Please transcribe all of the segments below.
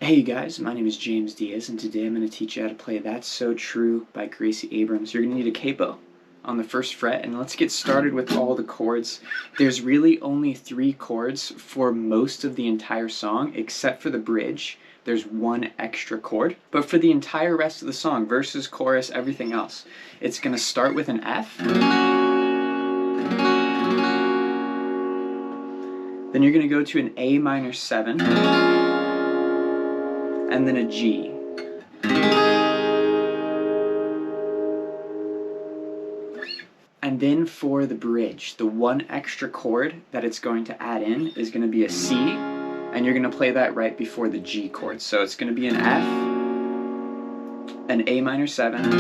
Hey you guys, my name is James Diaz, and today I'm going to teach you how to play That's So True by Gracie Abrams. You're going to need a capo on the first fret, and let's get started with all the chords. There's really only 3 chords for most of the entire song, except for the bridge. There's 1 extra chord, but for the entire rest of the song, verses, chorus, everything else, it's going to start with an F. Then you're going to go to an A minor 7. And then a G. And then for the bridge, the 1 extra chord that it's going to add in is going to be a C, and you're going to play that right before the G chord. So it's going to be an F, an A minor 7,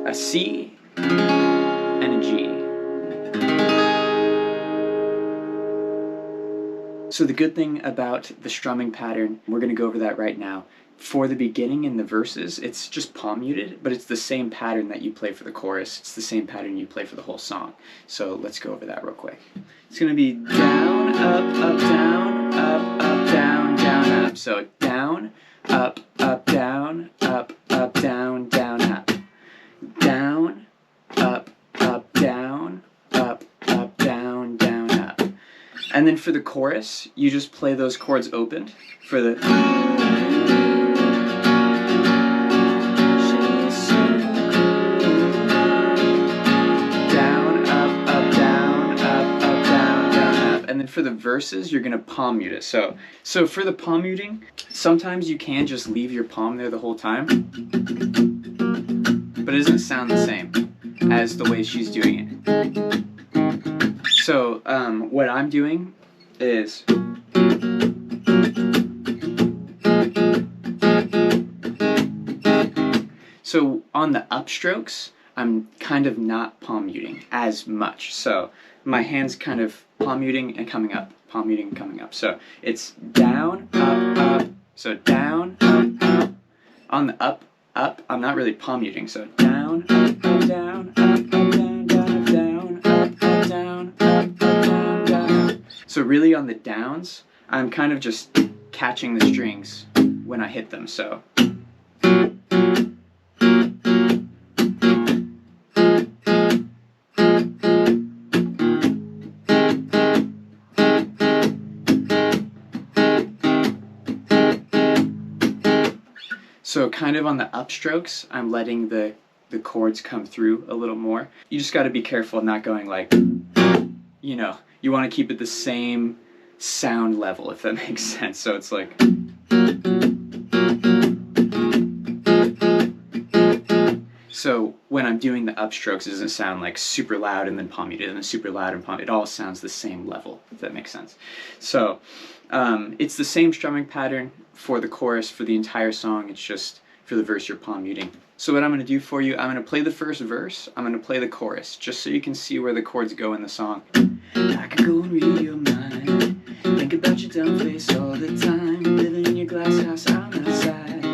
a C, and a G. So the good thing about the strumming pattern, we're going to go over that right now. For the beginning in the verses, it's just palm muted, but it's the same pattern that you play for the chorus. It's the same pattern you play for the whole song. So let's go over that real quick. It's going to be down, up, up, down, up, up, down, down, up. So down, up, up, down, up, up, down, down, up. Down, up, up, down, up, up, down, down, up. And then for the chorus, you just play those chords opened for the down, up, up, down, up, up, down, down, up. And then for the verses, you're gonna palm mute it. So for the palm muting, sometimes you can just leave your palm there the whole time, but it doesn't sound the same as the way she's doing it. So what I'm doing is so on the upstrokes, I'm kind of not palm muting as much. So my hand's kind of palm muting and coming up, palm muting and coming up. So it's down, up, up. So down, up, up. On the up, up, I'm not really palm muting. So down, up, up, down, up, up, down, down, down, up, up, down, up, up, down, down. So really on the downs, I'm kind of just catching the strings when I hit them. So kind of on the upstrokes, I'm letting the chords come through a little more. You just got to be careful not going like, you know, you want to keep it the same sound level, if that makes sense. So it's like, so when I'm doing the upstrokes, it doesn't sound like super loud and then palm muted and then super loud and palm. It all sounds the same level, if that makes sense. So it's the same strumming pattern for the chorus for the entire song. It's just for the verse you're palm muting. So what I'm going to do for you, I'm going to play the first verse, I'm going to play the chorus, just so you can see where the chords go in the song. I could go and read your mind, think about your dumb face all the time, living in your glass house, I'm outside.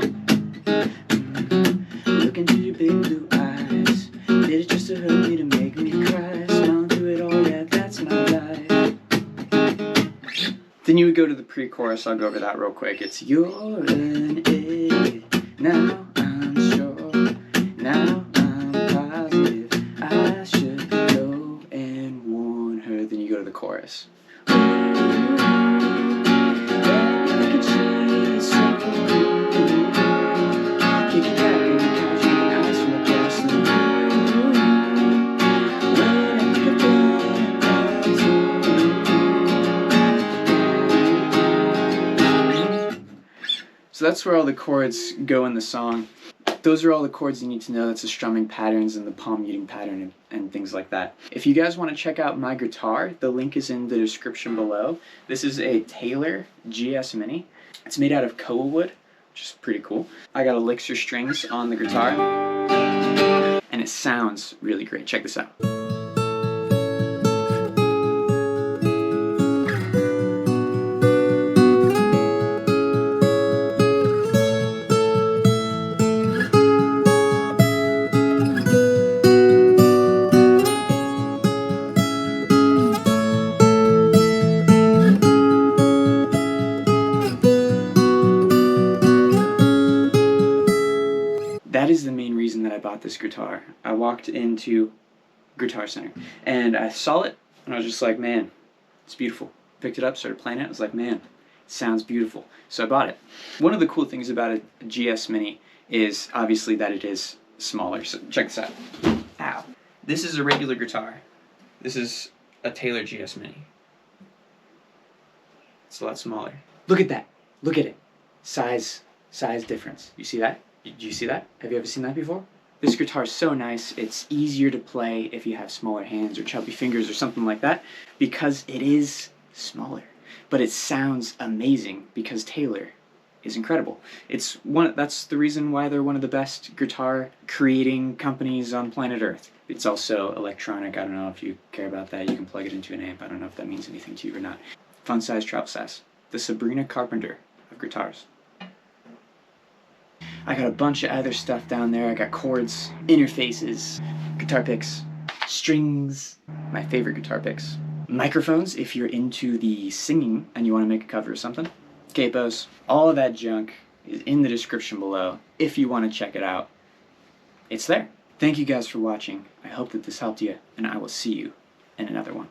Look into your big blue eyes, did it just to hurt me, to make me cry, smiling through it all, yeah, that's my life. Then you would go to the pre-chorus, I'll go over that real quick. It's you're an idiot, now I'm sure, now I'm positive, I should go and warn her. Then you go to the chorus. So that's where all the chords go in the song. Those are all the chords you need to know. That's the strumming patterns and the palm muting pattern and things like that. If you guys want to check out my guitar, the link is in the description below. This is a Taylor GS Mini. It's made out of koa wood, which is pretty cool. I got elixir strings on the guitar, and it sounds really great. Check this out. bought this guitar. I walked into Guitar Center and I saw it and I was just like, man, it's beautiful. Picked it up, started playing it. I was like, man, it sounds beautiful. So I bought it. One of the cool things about a GS Mini is obviously that it is smaller. So check this out. Ow. This is a regular guitar. This is a Taylor GS Mini. It's a lot smaller. Look at that. Look at it. Size difference. You see that? Do you see that? Have you ever seen that before? This guitar is so nice. It's easier to play if you have smaller hands or chubby fingers or something like that because it is smaller. But it sounds amazing because Taylor is incredible. That's the reason why they're one of the best guitar creating companies on planet Earth. It's also electronic. I don't know if you care about that. You can plug it into an amp. I don't know if that means anything to you or not. Fun size, travel size. The Sabrina Carpenter of guitars. I got a bunch of other stuff down there. I got chords, interfaces, guitar picks, strings, my favorite guitar picks, microphones if you're into the singing and you want to make a cover or something, capos, all of that junk is in the description below if you want to check it out. It's there. Thank you guys for watching. I hope that this helped you, and I will see you in another one.